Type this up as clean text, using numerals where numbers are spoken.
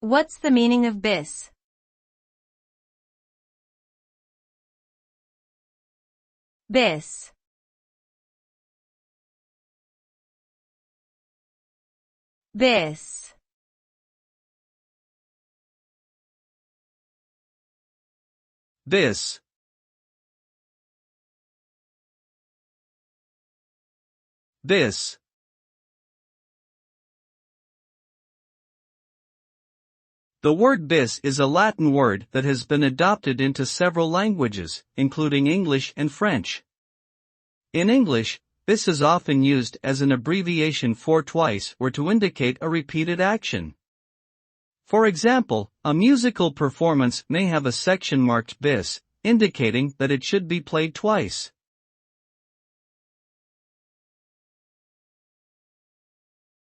What's the meaning of bis? Bis. Bis. Bis. Bis. The word bis is a Latin word that has been adopted into several languages, including English and French. In English, bis is often used as an abbreviation for twice or to indicate a repeated action. For example, a musical performance may have a section marked bis, indicating that it should be played twice.